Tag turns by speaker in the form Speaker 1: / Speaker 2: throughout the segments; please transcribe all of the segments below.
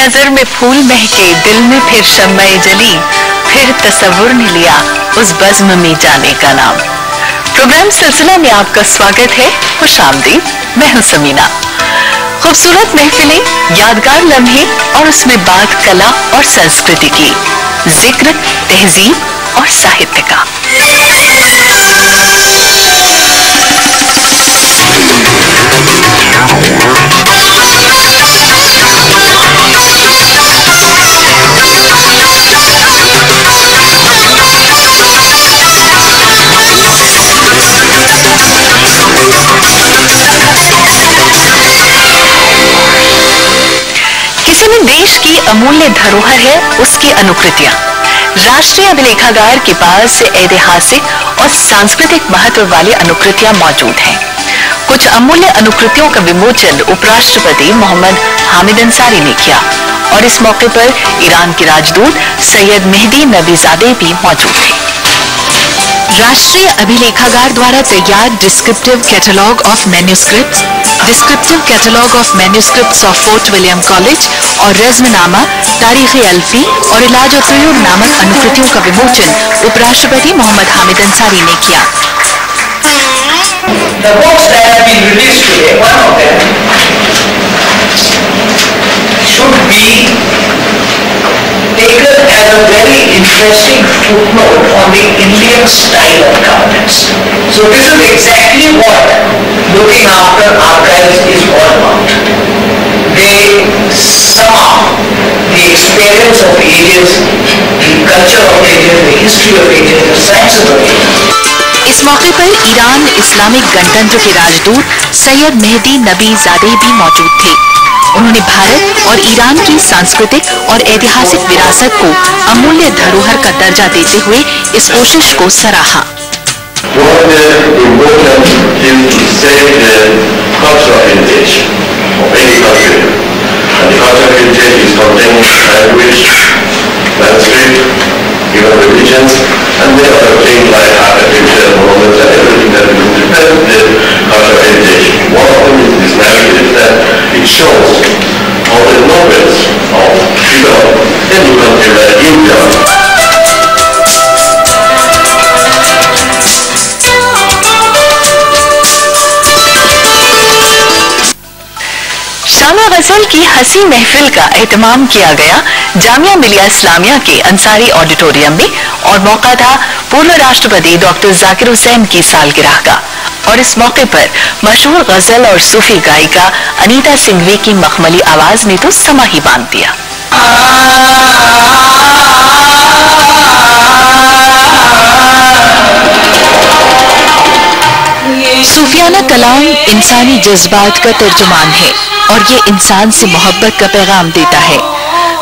Speaker 1: नजर में फूल महके, दिल में फिर शम्मे जली, फिर तसव्वुर ने लिया उस बज़्म में जाने का नाम। प्रोग्राम सिलसिला में आपका स्वागत है। खुशामदीद, मैं हूं समीना। खूबसूरत महफिलें, यादगार लम्हे और उसमें बात कला और संस्कृति की, जिक्र तहजीब और साहित्य का। किसी भी देश की अमूल्य धरोहर है उसकी अनुकृतियां। राष्ट्रीय अभिलेखागार के पास ऐतिहासिक और सांस्कृतिक महत्व वाली अनुकृतियां मौजूद हैं। कुछ अमूल्य अनुकृतियों का विमोचन उपराष्ट्रपति मोहम्मद हामिद अंसारी ने किया और इस मौके पर ईरान के राजदूत सैयद मेहदी नबीजादे भी मौजूद थे। राष्ट्रीय अभिलेखागार द्वारा तैयार descriptive catalogue of manuscripts, descriptive catalogue of manuscripts of fort William college और रज़्मनामा, तारीख़ अल्फी और इलाज तुयूब नामक अनुकृतियों का विमोचन उपराष्ट्रपति मोहम्मद हामिद अंसारी ने किया।
Speaker 2: The books that have been released today, one of them should be taken as a very interesting footnote on the Indian style of governance. So this is exactly what looking after archives is all about. They sum up the experience of ages, the culture of ages, the history of ages, the sciences of ages.
Speaker 1: इस मौके पर Iran Islamic गणतंत्र के राजदूत सैयद मेहदी नबीजादे भी मौजूद थे। उन्होंने भारत और ईरान की सांस्कृतिक और ऐतिहासिक विरासत को अमूल्य धरोहर का दर्जा देते हुए इस कोशिश को सराहा।
Speaker 3: Even religions, and the other things like architecture, monuments, and everything that we do depends on cultural heritage. One of them is this narrative that it shows how the nobles of any country like India
Speaker 1: शामे गजल की हंसी महफिल का एहतमाम किया गया जामिया मिलिया इस्लामिया के Ansari auditorium में और मौका था पूर्व राष्ट्रपति डॉक्टर जाकिर हुसैन की सालगिरह का। और इस मौके पर मशहूर गजल और सूफी गायिका अनीता सिंघवी की मखमली आवाज ने तो समा ही बांध दिया। सूफियाना कलाम इंसानी जज्बात का तर्जुमान है और ये इंसान से मोहब्बत का पैगाम देता है।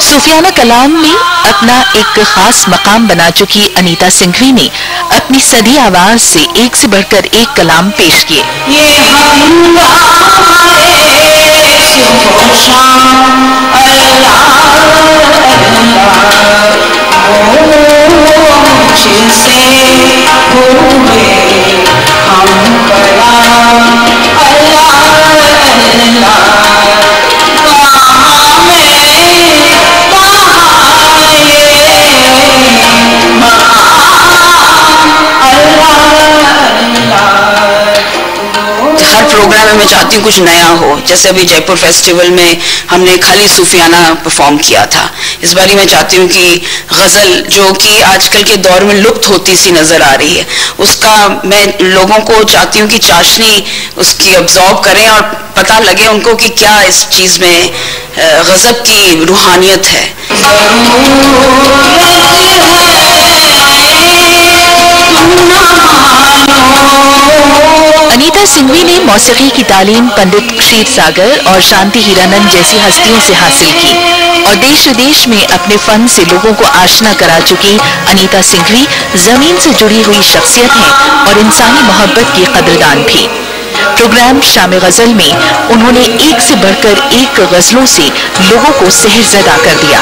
Speaker 1: सूफियाना कलाम में अपना एक खास मकाम बना चुकी अनीता सिंघवी ने अपनी सधी आवाज से एक से बढ़कर एक कलाम पेश किए।
Speaker 4: हर प्रोग्राम में मैं चाहती हूँ कुछ नया हो। जैसे अभी जयपुर फेस्टिवल में हमने खाली सूफियाना परफॉर्म किया था, इस बारी मैं चाहती हूँ कि गज़ल जो कि आजकल के दौर में लुप्त होती सी नज़र आ रही है, उसका मैं लोगों को चाहती हूँ कि चाशनी उसकी अब्जॉर्ब करें और पता लगे उनको कि क्या इस चीज़ में गज़ब की रूहानियत है।
Speaker 1: अनीता सिंघवी ने मौसीकी की तालीम पंडित क्षीर सागर और शांति हीरानंद जैसी हस्तियों से हासिल की और देश विदेश में अपने फन से लोगों को आशना करा चुकी अनीता सिंघवी जमीन से जुड़ी हुई शख्सियत हैं और इंसानी मोहब्बत की कदरदान भी। प्रोग्राम शामे गजल में उन्होंने एक से बढ़कर एक गजलों से लोगों को सहरज़दा कर दिया।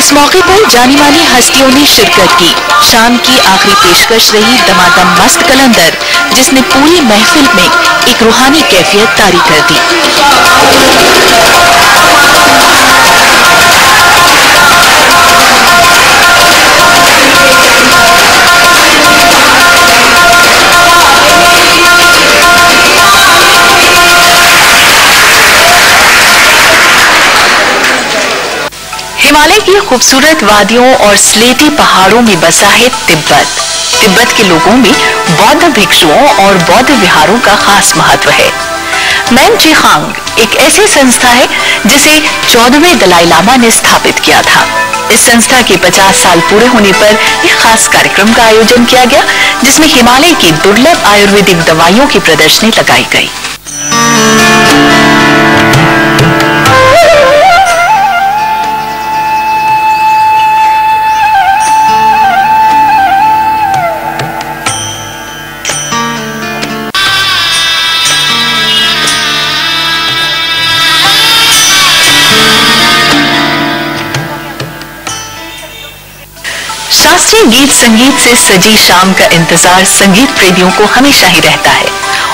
Speaker 1: इस मौके पर जानी मानी हस्तियों ने शिरकत की। शाम की आखिरी पेशकश रही दमादम मस्त कलंदर, जिसने पूरी महफिल में एक रूहानी कैफियत तारी कर दी। हिमालय की खूबसूरत वादियों और स्लेटी पहाड़ों में बसा है तिब्बत। तिब्बत के लोगों में बौद्ध भिक्षुओं और बौद्ध विहारों का खास महत्व है। मैनची खांग एक ऐसी संस्था है जिसे 14वें दलाई लामा ने स्थापित किया था। इस संस्था के 50 साल पूरे होने पर एक खास कार्यक्रम का आयोजन किया गया, जिसमें हिमालय की दुर्लभ आयुर्वेदिक दवाइयों की प्रदर्शनी लगाई गई। शास्त्रीय गीत संगीत से सजी शाम का इंतजार संगीत प्रेमियों को हमेशा ही रहता है,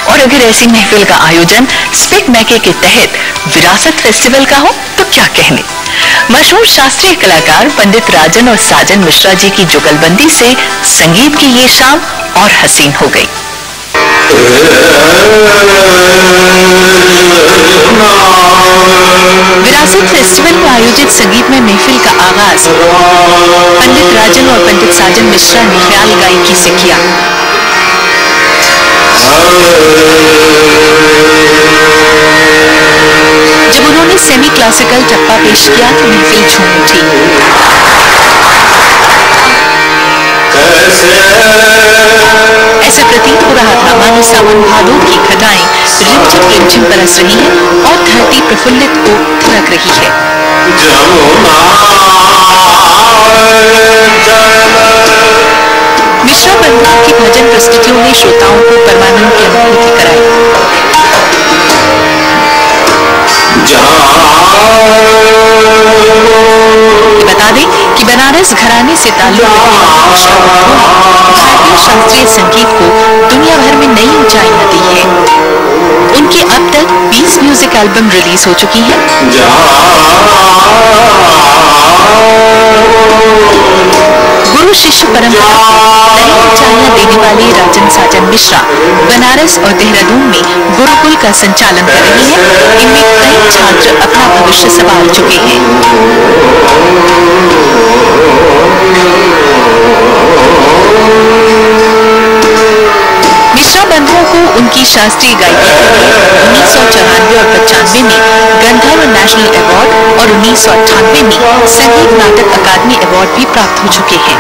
Speaker 1: और अगर ऐसी महफिल का आयोजन स्पिक मैके के तहत विरासत फेस्टिवल का हो तो क्या कहने। मशहूर शास्त्रीय कलाकार पंडित राजन और साजन मिश्रा जी की जुगलबंदी से संगीत की ये शाम और हसीन हो गई। विरासत फेस्टिवल में आयोजित संगीतमय महफिल का आगाज पंडित राजन और पंडित साजन मिश्रा ने ख्याल गायकी से किया। जब उन्होंने सेमी क्लासिकल टप्पा पेश किया तो महफिल झूम उठी। ऐसे प्रतीत हो रहा था मानो सावन भादों की घटाएं रिमझिम रिमझिम बरस रही हैं और धरती प्रफुल्लित हो थिरक रही है। मिश्रा परिवार की भजन प्रस्तुतियों ने श्रोताओं को परमानंद की अनुभूति कराई। बता दें कि बनारस घराने से ताल्लुक रखने वाले मिश्रा बंधुओं ने भारतीय शास्त्रीय संगीत को दुनिया भर में नई ऊंचाइयां दी है। उनकी अब तक 20 म्यूजिक एल्बम रिलीज हो चुकी हैं। गुरु शिष्य परंपरा नई ऊंचाइयां देने वाले राजन साजन मिश्रा बनारस और देहरादून में गुरुकुल का संचालन कर रहे हैं। इनमें कई छात्र अपना भविष्य संभाल चुके हैं। मिश्रा बंधुओं को उनकी शास्त्रीय गायकी के लिए 1994 और 95 में गंधर्व नेशनल अवार्ड और 1998 में संगीत नाटक अकादमी अवार्ड भी प्राप्त हो चुके हैं।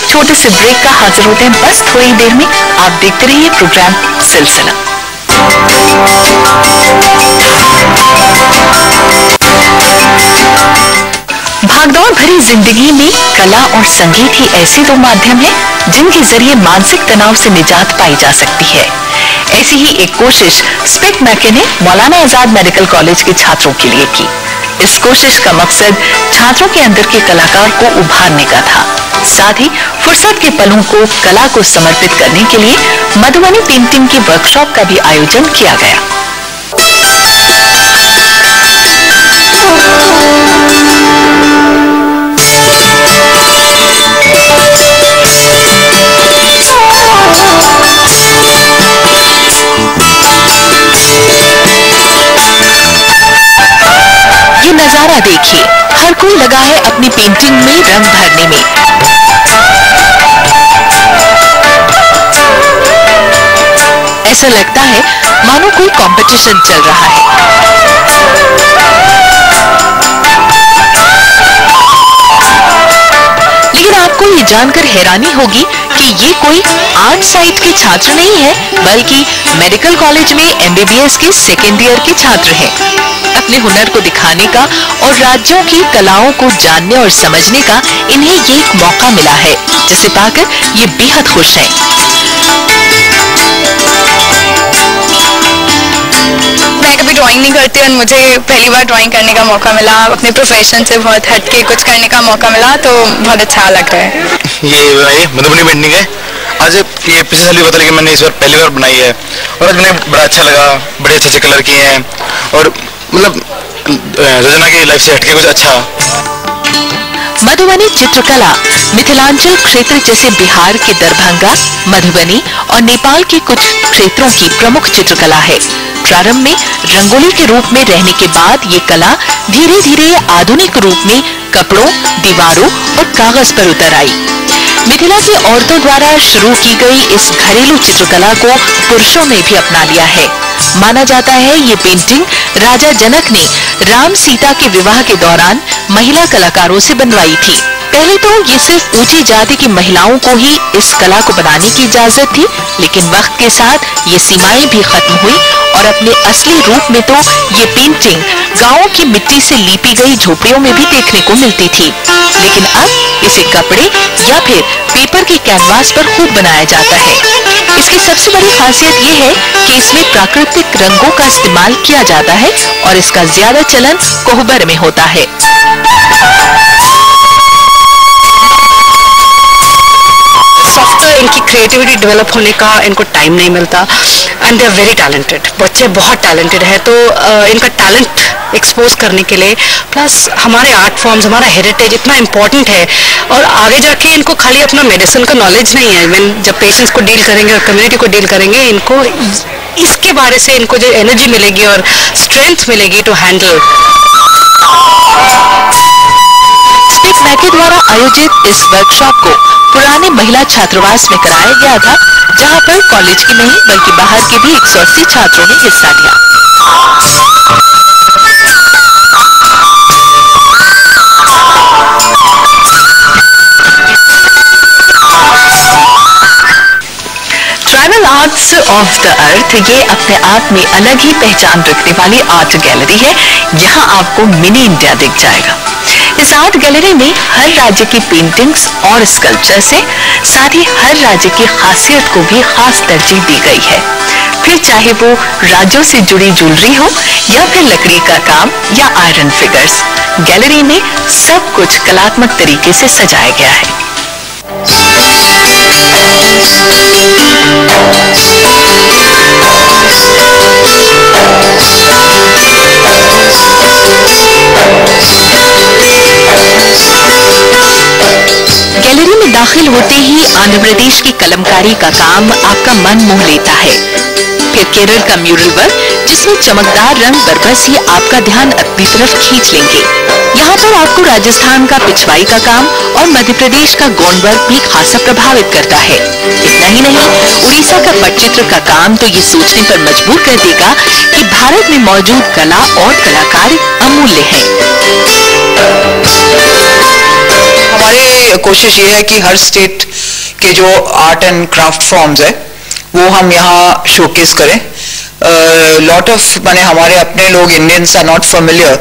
Speaker 1: छोटे से ब्रेक का हाजिर होते हैं बस थोड़ी देर में। आप देखते रहिए प्रोग्राम सिलसिला। भागदौड़ भरी जिंदगी में कला और संगीत ही ऐसे दो माध्यम हैं जिनके जरिए मानसिक तनाव से निजात पाई जा सकती है। ऐसी ही एक कोशिश स्पिक मैके ने मौलाना आजाद मेडिकल कॉलेज के छात्रों के लिए की। इस कोशिश का मकसद छात्रों के अंदर के कलाकार को उभारने का था। साथ ही फुर्सत के पलों को कला को समर्पित करने के लिए मधुबनी पेंटिंग की वर्कशॉप का भी आयोजन किया गया। ये नजारा देखिए, हर कोई लगा है अपनी पेंटिंग में रंग भरने में। ऐसा लगता है मानो कोई कंपटीशन चल रहा है। लेकिन आपको ये जानकर हैरानी होगी कि ये कोई आर्ट साइड के छात्र नहीं है, बल्कि मेडिकल कॉलेज में MBBS के सेकेंड ईयर के छात्र हैं। अपने हुनर को दिखाने का और राज्यों की कलाओं को जानने और समझने का इन्हें ये एक मौका मिला है, जिसे पाकर ये बेहद खुश हैं।
Speaker 5: मैं कभी ड्राइंग नहीं करती और मुझे पहली बार ड्राइंग करने का मौका मिला, अपने प्रोफेशन से बहुत हटके कुछ करने का मौका मिला, तो बहुत अच्छा लग रहा है।
Speaker 6: ये मधुबनी पेंटिंग है। आज ये पिछले साल भी पता लगा, मैंने इस बार पहली बार बनाई है और आज मैंने बड़ा अच्छा लगा। बड़े अच्छे कलर किए हैं और मतलब रजना की लाइफ से हटके कुछ अच्छा।
Speaker 1: मधुबनी चित्रकला मिथिलांचल क्षेत्र जैसे बिहार के दरभंगा, मधुबनी और नेपाल के कुछ क्षेत्रों की प्रमुख चित्रकला है। प्रारंभ में रंगोली के रूप में रहने के बाद ये कला धीरे धीरे आधुनिक रूप में कपड़ों, दीवारों और कागज पर उतर आई। मिथिला की औरतों द्वारा शुरू की गई इस घरेलू चित्रकला को पुरुषों ने भी अपना लिया है। माना जाता है ये पेंटिंग राजा जनक ने राम सीता के विवाह के दौरान महिला कलाकारों से बनवाई थी। पहले तो ये सिर्फ ऊंची जाति की महिलाओं को ही इस कला को बनाने की इजाजत थी, लेकिन वक्त के साथ ये सीमाएं भी खत्म हुई और अपने असली रूप में तो ये पेंटिंग गांवों की मिट्टी से लीपी गई झोपड़ियों में भी देखने को मिलती थी। लेकिन अब इसे कपड़े या फिर पेपर के कैनवास पर खूब बनाया जाता है। इसकी सबसे बड़ी खासियत ये है कि इसमें प्राकृतिक रंगों का इस्तेमाल किया जाता है और इसका ज्यादा चलन कोहबर में होता है।
Speaker 7: सॉफ्टवेयर इनकी क्रिएटिविटी डेवलप होने का इनको टाइम नहीं मिलता and they are very talented. बच्चे बहुत टैलेंटेड है, तो इनका टैलेंट एक्सपोज करने के लिए प्लस हमारे आर्ट फॉर्म्स, हमारा हेरिटेज इतना इम्पोर्टेंट है और आगे जाके इनको खाली अपना मेडिसिन का नॉलेज नहीं है। इवन जब पेशेंट्स को डील करेंगे और कम्युनिटी को डील करेंगे, इनको इसके बारे से इनको जो एनर्जी मिलेगी और स्ट्रेंथ मिलेगी टू हैंडल।
Speaker 1: स्पिक मैके द्वारा आयोजित इस वर्कशॉप को पुराने महिला छात्रावास में कराया गया था, जहां पर कॉलेज के नहीं बल्कि बाहर के भी 180 छात्रों ने हिस्सा लिया। Tribal arts of the earth ये अपने आप में अलग ही पहचान रखने वाली आर्ट गैलरी है। यहाँ आपको मिनी इंडिया दिख जाएगा। इस आर्ट गैलरी में हर राज्य की पेंटिंग्स और स्कल्पचर्स है, साथ ही हर राज्य की खासियत को भी खास तरजीह दी गई है। फिर चाहे वो राज्यों से जुड़ी ज्वेलरी हो या फिर लकड़ी का काम या आयरन फिगर्स, गैलरी में सब कुछ कलात्मक तरीके से सजाया गया है। गैलरी में दाखिल होते ही आंध्र प्रदेश की कलमकारी का काम आपका मन मोह लेता है। फिर केरल का म्यूरल वर्क, जिसमें चमकदार रंग बरबस ही आपका ध्यान अपनी तरफ खींच लेंगे। यहाँ पर आपको राजस्थान का पिछवाई का काम और मध्य प्रदेश का गोंड वर्क भी खासा प्रभावित करता है। इतना ही नहीं, उड़ीसा का पटचित्र का काम तो ये सोचने पर मजबूर कर देगा कि भारत में मौजूद कला और कलाकार अमूल्य हैं।
Speaker 2: हमारी कोशिश ये है कि हर स्टेट के जो आर्ट एंड क्राफ्ट फॉर्म्स है वो हम यहाँ शोकेस करें। लॉट ऑफ माने हमारे अपने लोग इंडियंस आर नॉट फेमिलियर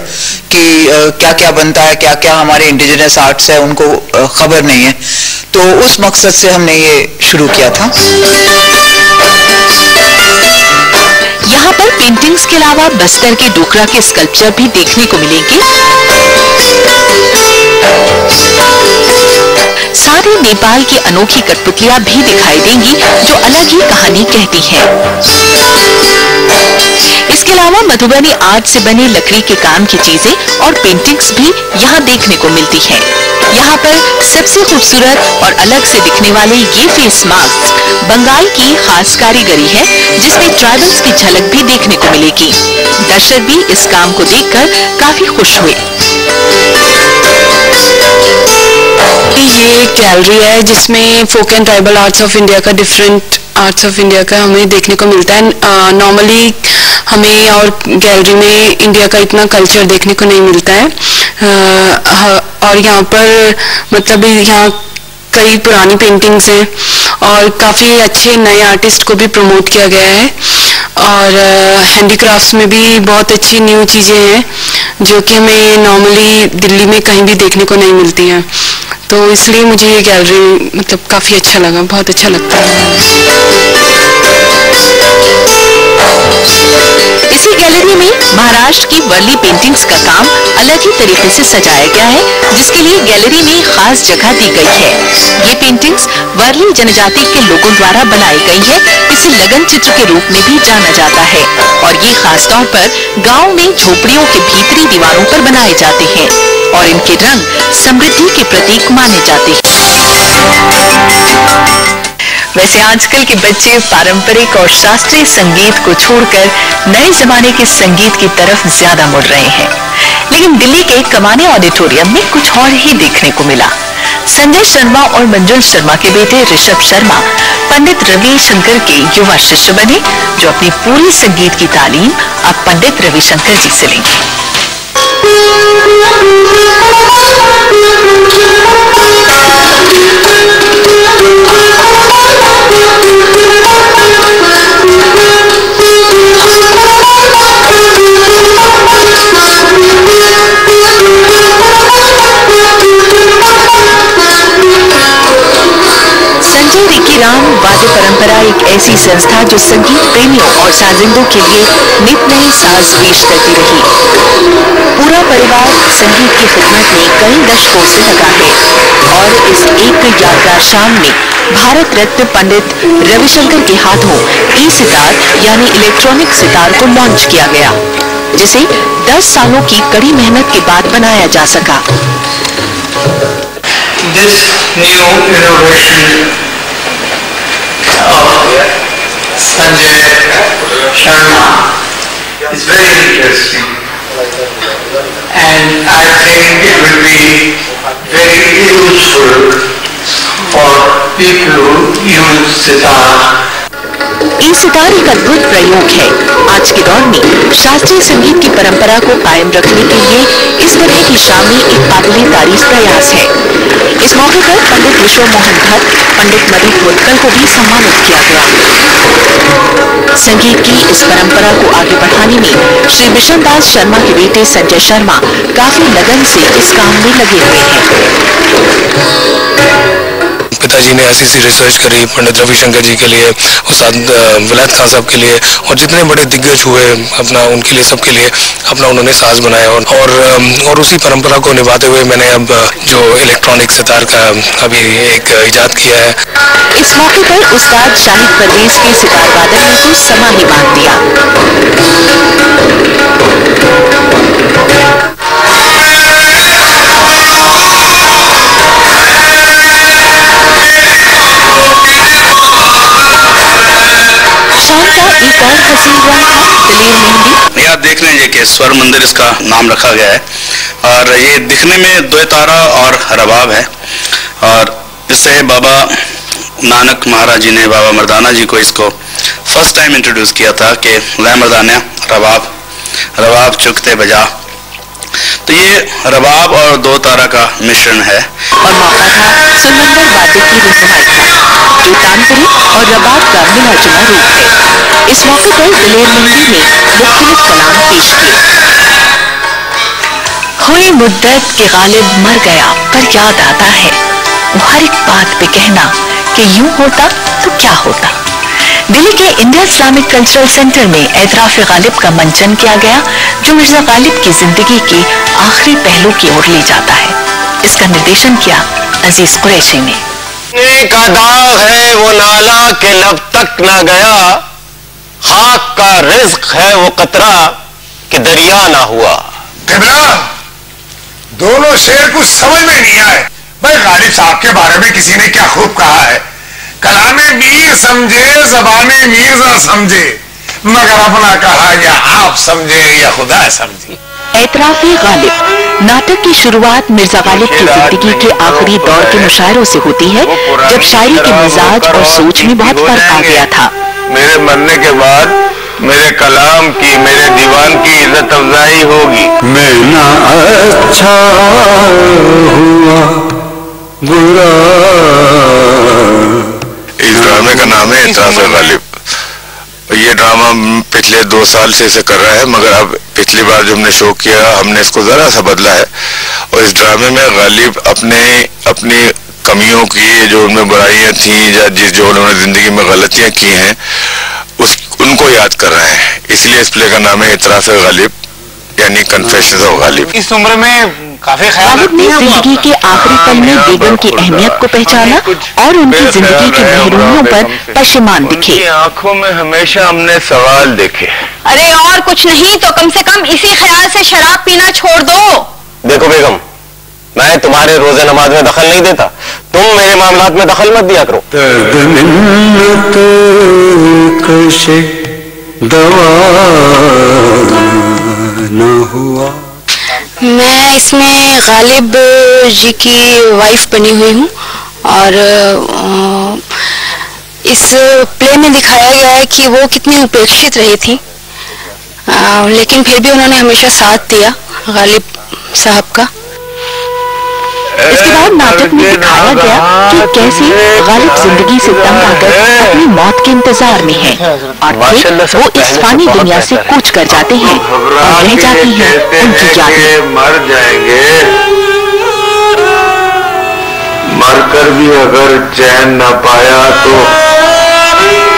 Speaker 2: कि क्या क्या बनता है, क्या क्या हमारे इंडिजिनस आर्ट्स है, उनको खबर नहीं है। तो उस मकसद से हमने ये शुरू किया था।
Speaker 1: यहाँ पर पेंटिंग्स के अलावा बस्तर के डोकरा के स्कल्पचर भी देखने को मिलेंगे। साथ ही नेपाल की अनोखी कठपुतलियां भी दिखाई देंगी जो अलग ही कहानी कहती हैं। इसके अलावा मधुबनी आर्ट से बने लकड़ी के काम की चीजें और पेंटिंग्स भी यहाँ देखने को मिलती हैं। यहाँ पर सबसे खूबसूरत और अलग से दिखने वाले ये फेस मास्क बंगाल की खास कारीगरी है, जिसमें ट्राइबल्स की झलक भी देखने को मिलेगी। दर्शक भी इस काम को देखकर काफी खुश हुए।
Speaker 7: ये एक गैलरी है जिसमें folk and tribal arts of India का, डिफरेंट आर्ट्स ऑफ इंडिया का हमें देखने को मिलता है। नॉर्मली हमें और गैलरी में इंडिया का इतना कल्चर देखने को नहीं मिलता है। और यहाँ पर मतलब यहाँ कई पुरानी पेंटिंग्स हैं और काफ़ी अच्छे नए आर्टिस्ट को भी प्रमोट किया गया है। और हैंडीक्राफ्ट्स में भी बहुत अच्छी न्यू चीज़ें हैं जो कि हमें नॉर्मली दिल्ली में कहीं भी देखने को नहीं मिलती हैं। तो इसलिए मुझे ये गैलरी मतलब काफ़ी अच्छा लगा, बहुत अच्छा लगता है।
Speaker 1: इसी गैलरी में महाराष्ट्र की वर्ली पेंटिंग्स का काम अलग ही तरीके से सजाया गया है, जिसके लिए गैलरी में खास जगह दी गई है। ये पेंटिंग्स वर्ली जनजाति के लोगों द्वारा बनाई गई है। इसे लगन चित्र के रूप में भी जाना जाता है और ये खास तौर पर गांव में झोपड़ियों के भीतरी दीवारों पर बनाए जाते हैं और इनके रंग समृद्धि के प्रतीक माने जाते हैं। वैसे आजकल के बच्चे पारंपरिक और शास्त्रीय संगीत को छोड़कर नए जमाने के संगीत की तरफ ज्यादा मुड़ रहे हैं, लेकिन दिल्ली के कमाने ऑडिटोरियम में कुछ और ही देखने को मिला। संजय शर्मा और मंजुल शर्मा के बेटे ऋषभ शर्मा पंडित रविशंकर के युवा शिष्य बने, जो अपनी पूरी संगीत की तालीम अब पंडित रविशंकर जी से लेंगे। संजय रिकी राम वाद्य परंपरा एक ऐसी संस्था जो संगीत प्रेमियों और साजिंदों के लिए नित नए साज पेश करती रही। पूरा परिवार संगीत की खिदमत में कई दशकों से लगा है और इस एक यादगार शाम में भारत रत्न पंडित रविशंकर के हाथों ई सितार यानी इलेक्ट्रॉनिक सितार को लॉन्च किया गया, जिसे 10 सालों की कड़ी मेहनत के बाद बनाया जा सका।
Speaker 2: This new innovation of Sanjay Sharma is very interesting, and I think it will be very useful for people who use sitar.
Speaker 1: ई सितार एक अद्भुत प्रयोग है। आज के दौर में शास्त्रीय संगीत की परंपरा को कायम रखने के लिए इस तरह की शामिल एक काबिल तारीफ प्रयास है। इस मौके पर पंडित विश्व मोहन भट्ट, पंडित मधु कोतकल को भी सम्मानित किया गया। संगीत की इस परंपरा को आगे बढ़ाने में श्री विशन दास शर्मा के बेटे संजय शर्मा काफी लगन से इस काम में लगे हुए हैं।
Speaker 6: पिताजी ने ऐसी सी रिसर्च करी पंडित रविशंकर जी के लिए, उस्ताद विलायत खान साहब के लिए और जितने बड़े दिग्गज हुए अपना उनके लिए सबके लिए अपना उन्होंने साज बनाया और उसी परंपरा को निभाते हुए मैंने अब जो इलेक्ट्रॉनिक सितार का अभी एक इजाद किया है।
Speaker 1: इस मौके पर उस्ताद शाहिद परवेज के सितार वादन ने तो समा ही बांध दिया।
Speaker 8: यहाँ देखने ये कि स्वर मंदिर इसका नाम रखा गया है और ये दिखने में द्वै तारा और रबाब है और इससे बाबा नानक महाराज जी ने बाबा मर्दाना जी को इसको फर्स्ट टाइम इंट्रोड्यूस किया था कि लै मर्दाना रबाब चुकते बजा। तो ये रबाब और दो तारा का मिश्रण है।
Speaker 1: और मौका था सुनंदर वाद्य की रुनुमाई का, जो तानपुरी और रबाब का मिला जुला रूप है। इस मौके पर दिलेर मेहंदी ने मुख्तलिफ कलाम पेश किए। हुई मुद्दत के गालिब मर गया पर याद आता है, वो हर एक बात पे कहना कि यूं होता तो क्या होता। दिल्ली के इंडिया इस्लामिक कल्चरल सेंटर में एतराफ गालिब का मंचन किया गया, जो मिर्जा गालिब की जिंदगी के आखिरी पहलू की ओर ले जाता है। इसका निर्देशन किया अजीज कुरैशी ने।
Speaker 9: का दाग है वो नाला के लब तक ना गया, खाक का रिज्क है वो कतरा कि दरिया ना हुआ।
Speaker 10: दोनों शेर कुछ समझ में नहीं आए। भाई गालिब साहब के बारे में किसी ने क्या खूब कहा है, कलामे मीर समझे ज़बाने मीर्जा समझे, मगर अपना कहा या आप समझे या खुदा समझे।
Speaker 1: एतराफ़े गालिब नाटक की शुरुआत मिर्जा गालिब की जिंदगी के आखिरी दौर के मुशायरों से होती है, जब शायरी के मिजाज और सोच में बहुत फर्क आ गया था।
Speaker 9: मेरे मरने के बाद मेरे कलाम की, मेरे दीवान की इज्जत अफजाई होगी।
Speaker 11: मैं ना अच्छा हुआ बुरा।
Speaker 6: इस ड्रामे का नाम है एतराफ़े गालिब। ये ड्रामा पिछले 2 साल से इसे कर रहा है, मगर अब पिछली बार जो हमने शो किया हमने इसको जरा सा बदला है। और इस ड्रामे में गालिब अपनी कमियों की, जो उनमें बुराइयां थी या जो उन्होंने जिंदगी में गलतियां की हैं, उनको याद कर रहे हैं। इसलिए इस प्ले का नाम है एतराफ़े गालिब, यानी कन्फेशंस ऑफ गालिब।
Speaker 10: इस उम्र में काफी
Speaker 1: गालिब ने जिंदगी के आखिरी पल में बेगम की अहमियत को पहचाना और उनकी जिंदगी की महरूमियों पर पशेमान दिखे।
Speaker 9: आंखों में हमेशा हमने सवाल देखे।
Speaker 5: अरे और कुछ नहीं तो कम से कम इसी ख्याल से शराब पीना छोड़ दो।
Speaker 9: देखो बेगम, मैं तुम्हारे रोजे नमाज में दखल नहीं देता, तुम मेरे मामलात में दखल मत दिया करो।
Speaker 11: दवा न हुआ।
Speaker 7: मैं इसमें गालिब जी की वाइफ बनी हुई हूँ और इस प्ले में दिखाया गया है कि वो कितनी उपेक्षित रही थी, लेकिन फिर भी उन्होंने हमेशा साथ दिया गालिब साहब का।
Speaker 1: इसके बाद नाटक में दिखाया गया कि कैसे गालिब जिंदगी से तंग आकर अपनी मौत के इंतजार में हैं और फिर वो इस फानी दुनिया से कूच कर जाते हैं और रह जाती हैं उनकी यादें।
Speaker 9: मर जाएंगे, मरकर भी अगर चैन न पाया तो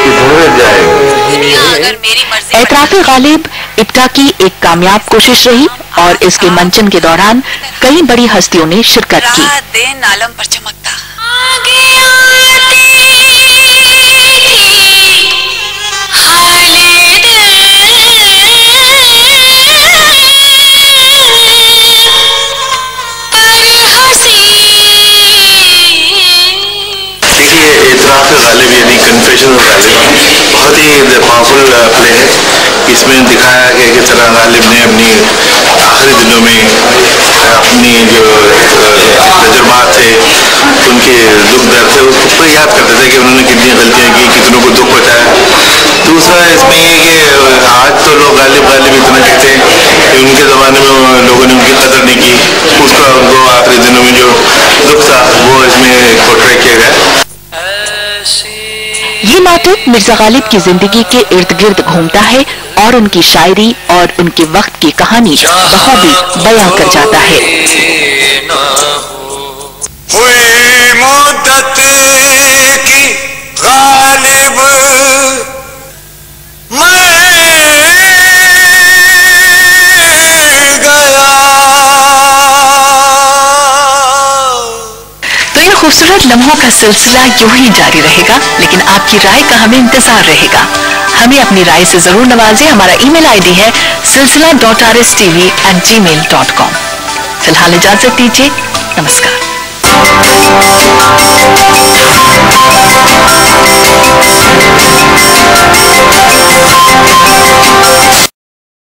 Speaker 9: किधर जाएंगे।
Speaker 1: एतराफ़े गालिब इब्टा की एक कामयाब कोशिश रही और इसके मंचन के दौरान कई बड़ी हस्तियों ने शिरकत की।
Speaker 4: नालम पर चमकता
Speaker 3: एतराफ़े गालिब यानी कन्फेशन ऑफ गालिब बहुत ही पावरफुल प्ले है। इसमें दिखाया गया कि तरह गालिब ने अपनी आखिरी दिनों में अपनी जो तजुर्बात थे, उनके दुख दर्द थे, उसको याद करते थे कि उन्होंने कितनी गलतियां की, कितनों को दुख पहुंचाया। दूसरा इसमें ये कि आज तो लोग गालिब गालिब इतना कहते हैं कि उनके ज़माने में लोगों ने उनकी कदर नहीं की, उसका उनको आखिरी दिनों में जो दुख था वो इसमें पोर्ट्रे किया गया।
Speaker 1: ये नाटक मिर्जा गालिब की जिंदगी के इर्द गिर्द घूमता है और उनकी शायरी और उनके वक्त की कहानी बखूबी बयां कर जाता है।
Speaker 10: हुई मुद्दत की गालिब मैं गया।
Speaker 1: तो इन खूबसूरत लम्हों का सिलसिला यूं ही जारी रहेगा, लेकिन आपकी राय का हमें इंतजार रहेगा। हमें अपनी राय से जरूर नवाजें। हमारा ईमेल आईडी है silsila.rstv@gmail.com। फिलहाल इजाजत दीजिए, नमस्कार।